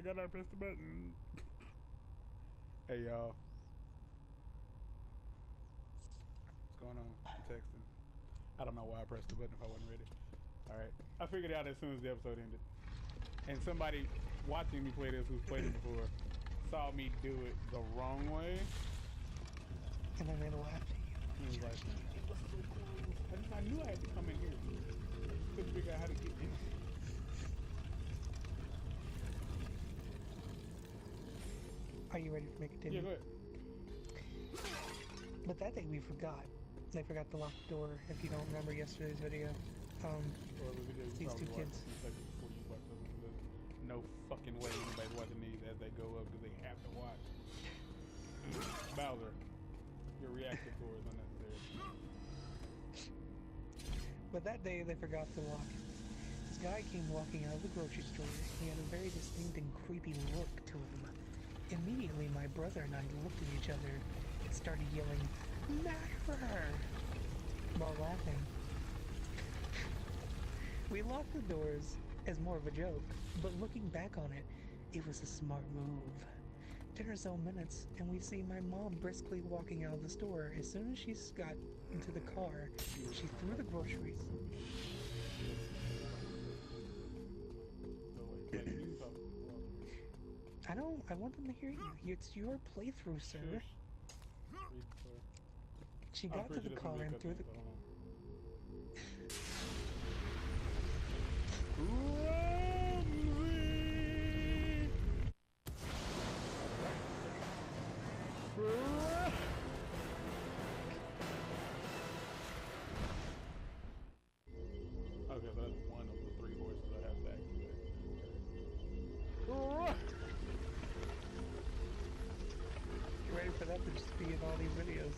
forgot I pressed the button. Hey y'all. What's going on? I'm texting. I don't know why I pressed the button if I wasn't ready. Alright. I figured it out as soon as the episode ended. And somebody watching me play this who's played it before saw me do it the wrong way. And then they laughed at you. He was like, it was so close. I knew I had to come in here. Couldn't figure out how to get in. Are you ready to make a dinner? Yeah, go ahead. But that day we forgot. They forgot to lock the door, if you don't remember yesterday's video. These two kids. There's no fucking way anybody's watching these as they go up because they have to watch. Bowser, your reaction core is unnecessary. But that day they forgot to lock it. This guy came walking out of the grocery store. He had a very distinct and creepy look to him. Immediately my brother and I looked at each other and started yelling, "Nightfire!" while laughing. We locked the doors as more of a joke, but looking back on it, it was a smart move. 10 or so minutes, and we see my mom briskly walking out of the store. As soon as she got into the car, she threw the groceries. I want them to hear you. It's your playthrough, sir. She got to the car and threw the... Okay, that's one of the 3 voices I have to activate. You ready for that to just be in all these videos?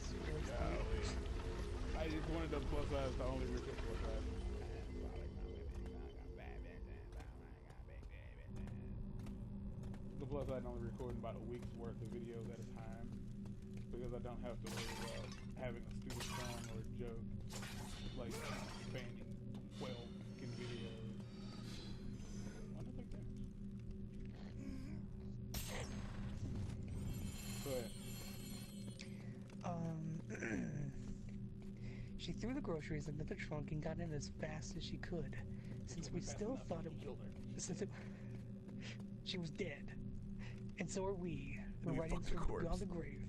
I just wanted the plus size to only record plus size. The plus size only recording about a week's worth of videos at a time because I don't have to worry about having a stupid song or a joke like spanning 12 fucking videos. Why not take damage? Go ahead. She threw the groceries into the trunk and got in as fast as she could. Since we still thought it... She was dead. And so are we. We're riding beyond the grave.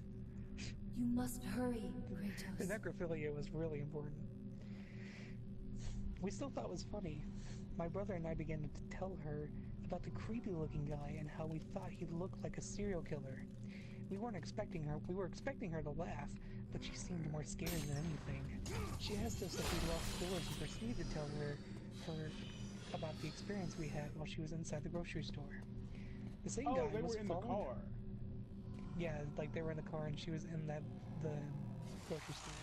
You must hurry, Kratos. The necrophilia was really important. We still thought it was funny. My brother and I began to tell her about the creepy looking guy and how we thought he looked like a serial killer. We weren't expecting her. We were expecting her to laugh, but she seemed more scared than anything. She asked us if we locked doors and proceeded to tell her about the experience we had while she was inside the grocery store. The same guy they was were in the car. Yeah, like they were in the car and she was in the grocery store.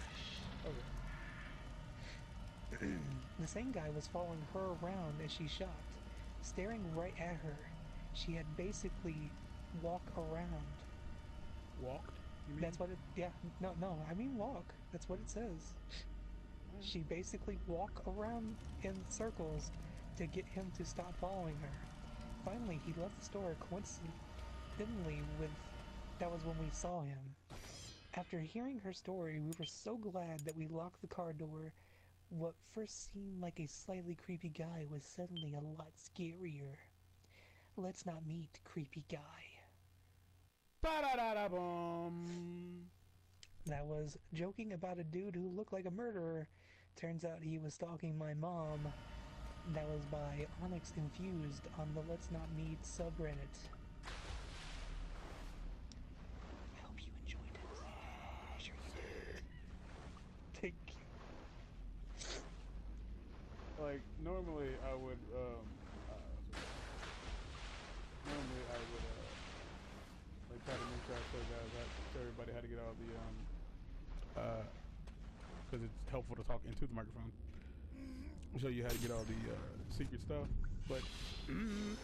Okay. The same guy was following her around as she shopped, staring right at her. She had basically walked around. Walked? You mean? That's what it... Yeah, no, I mean walk. That's what it says. She basically walked around in circles to get him to stop following her. Finally, he left the store coincidentally that was when we saw him. After hearing her story, we were so glad that we locked the car door. What first seemed like a slightly creepy guy was suddenly a lot scarier. Let's not meet creepy guy. Ba-da-da-da-boom. That was joking about a dude who looked like a murderer. Turns out he was stalking my mom. That was by Onyx Infused on the Let's Not Meet subreddit. I hope you enjoyed it. I'm sure you did. Thank you. Like, normally I would, like try to make sure I show everybody how to get all the, because it's helpful to talk into the microphone. Show you how to get all the secret stuff, but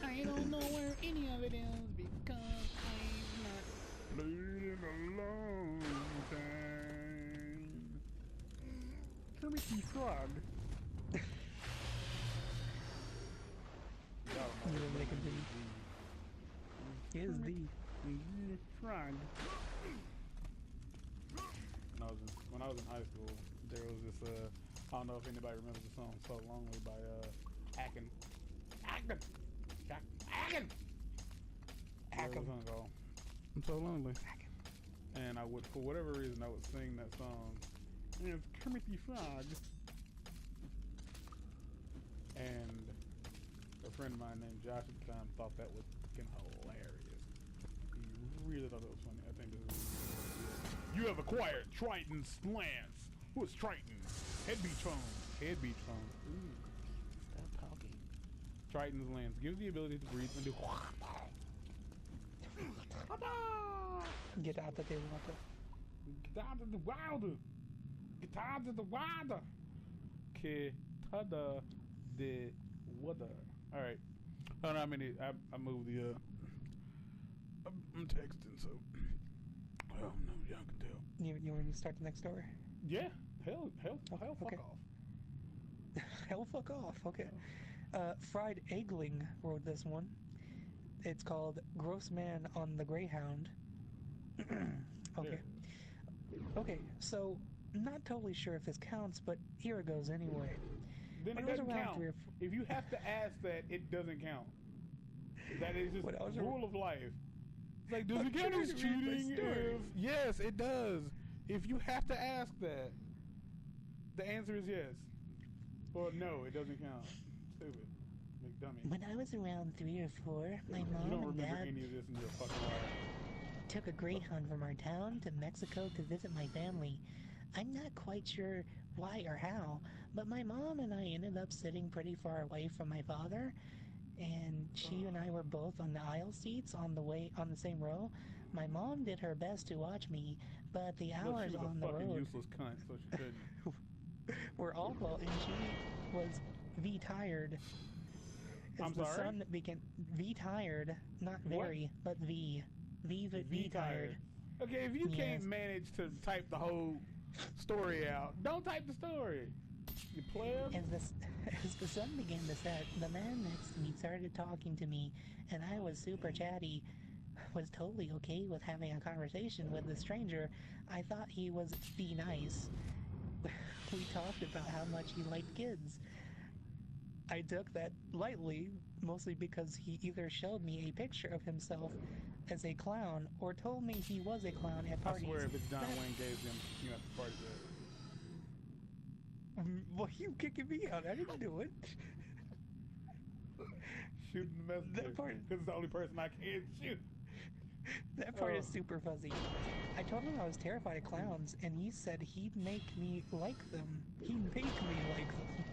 I don't know where any of it is because I've not played in a long time. Kermit the Frog. You were making the... Is Kermit the the Frog. When I was in high school, there was this I don't know if anybody remembers the song "So Lonely" by Akin. Whatever the song called. I'm so lonely. And I would, for whatever reason, I would sing that song. And it's Kermit the Frog. And a friend of mine named Josh at the time thought that was fucking hilarious. He really thought it was funny. I think this is really good. You have acquired Triton's lance. Who is Triton? Head beach phone. Head beach phone. Ooh. stop talking. Triton's lance gives the ability to breathe and do. Get out of the water. Get out of the water. Get out of the water. Get out of the water. All right. I don't know how many. I moved the. I'm texting, so. Oh no, y'all can tell. You want me to start the next story? Yeah. Hell, fuck Okay. off. Hell, fuck off. Okay. Fried Eggling wrote this one. It's called Gross Man on the Greyhound. Okay. Okay, so not totally sure if this counts, but here it goes anyway. Then When it I was doesn't around count. 3 or 4 If you have to ask that, it doesn't count. That is just When I was a rule of life. It's like, does I'm it count trying as to read my cheating? story. Yes, it does. If you have to ask that, the answer is yes. Or no, it doesn't count. Stupid. McDummy. When I was around 3 or 4, my You mom don't and remember dad any of this in your fucking life. took a Greyhound from our town to Mexico to visit my family. I'm not quite sure why or how, but my mom and I ended up sitting pretty far away from my father, and she and I were both on the aisle seats on the same row. My mom did her best to watch me, but the Look, hours she was on a the fucking road useless cunt, so she couldn't. were awful, and she was tired. I'm The sorry? sun began tired, not What? very, but V tired. Okay, if you Yes. can't manage to type the whole story out, don't type the story. You pleb. As the sun began to set, the man next to me started talking to me, and I was super chatty. Was totally okay with having a conversation with the stranger. I thought he was be nice. We talked about how much he liked kids. I took that lightly, mostly because he either showed me a picture of himself as a clown or told me he was a clown at I parties. swear if it's John Wayne gave them, you have to party there. Well, you kicking me out. I didn't do it. Shooting the messenger. That part- Because it's the only person I can shoot. That part is Oh. super fuzzy. I told him I was terrified of clowns, and he said he'd make me like them. He'd make me like them.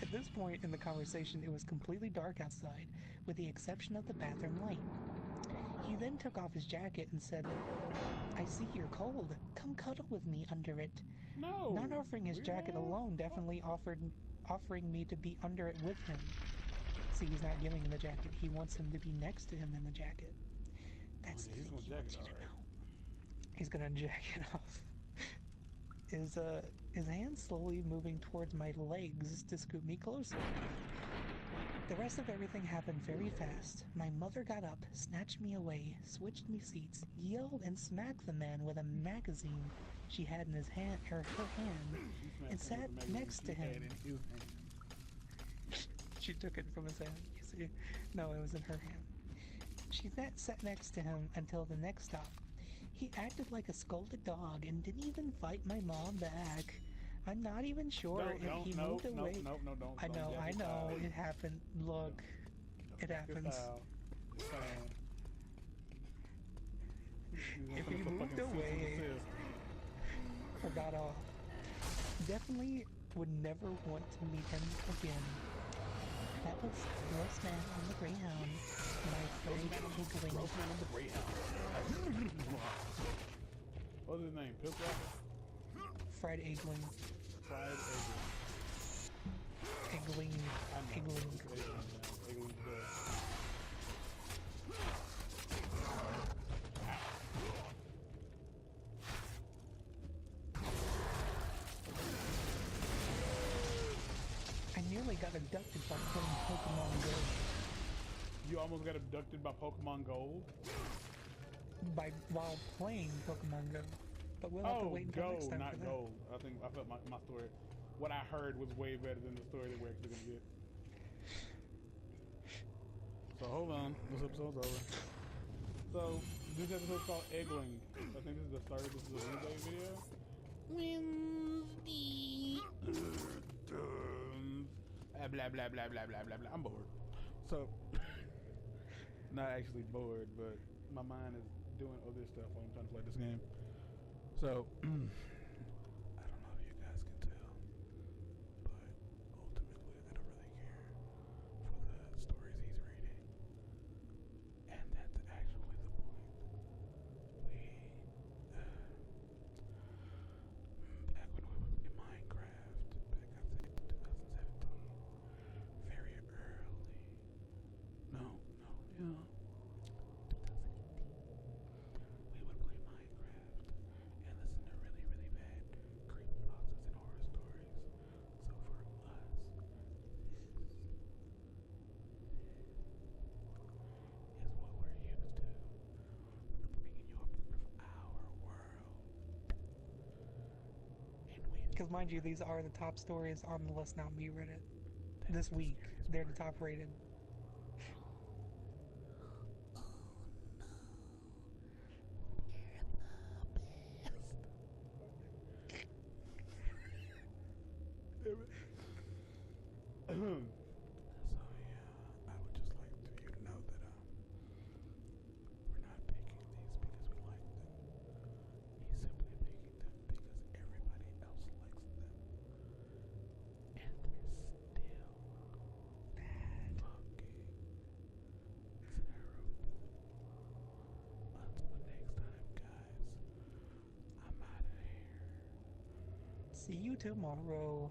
At this point in the conversation, it was completely dark outside, with the exception of the bathroom light. He then took off his jacket and said, "I see you're cold. Come cuddle with me under it." No. Not offering his jacket weirdo. alone, definitely offering me to be under it with him. See, he's not giving him the jacket. He wants him to be next to him in the jacket. That's the He's thing gonna he jack wants it, you to alright. know. He's gonna jack it off. His hand slowly moving towards my legs to scoop me closer. The rest of everything happened very fast. My mother got up, snatched me away, switched me seats, yelled and smacked the man with a magazine she had in her hand, and sat next to him. She took it from his hand, you see. No, it was in her hand. She sat next to him until the next stop. He acted like a scolded dog and didn't even fight my mom back. I'm not even sure if he moved away. No, don't. I know, it happened. Look, it happens. If he moved away or got off, definitely would never want to meet him again. That was Gross Man on the Greyhound, my friend giggling. Gross Man on the Greyhound. What's his name? Pilsner? Fried Eggling. Fried Eggling. Eggling. Eggling. I nearly got abducted by playing Pokemon Go. You almost got abducted by Pokemon Gold? While playing Pokemon Go. But we'll have to wait until next Go, time not for that. Gold. I felt my story. What I heard was way better than the story that we're actually gonna get. So hold on, this episode's over. So this episode's called Eggling. I think this is the third. This is a Wednesday video. Wednesday. Blah blah blah blah blah blah blah. I'm bored. So not actually bored, but my mind is doing other stuff while I'm trying to play this game. So I don't know if you guys can tell, but ultimately I don't really care for the stories he's reading. And that's actually the point. Back when we were in Minecraft, back I think 2017, very early. No, yeah. 2018. We would play Minecraft and listen to really, really bad creepypastas and horror stories. So for us, this is what we're used to. Bringing you a part of our world. And we Because mind you, these are the top stories on the List Not Me Reddit. This week, they're the top rated. So yeah, I would just like you to know that we're not picking these because we like them. He's simply picking them because everybody else likes them, and they're still fucking terrible. Until next time, guys, I'm out of here. See you tomorrow.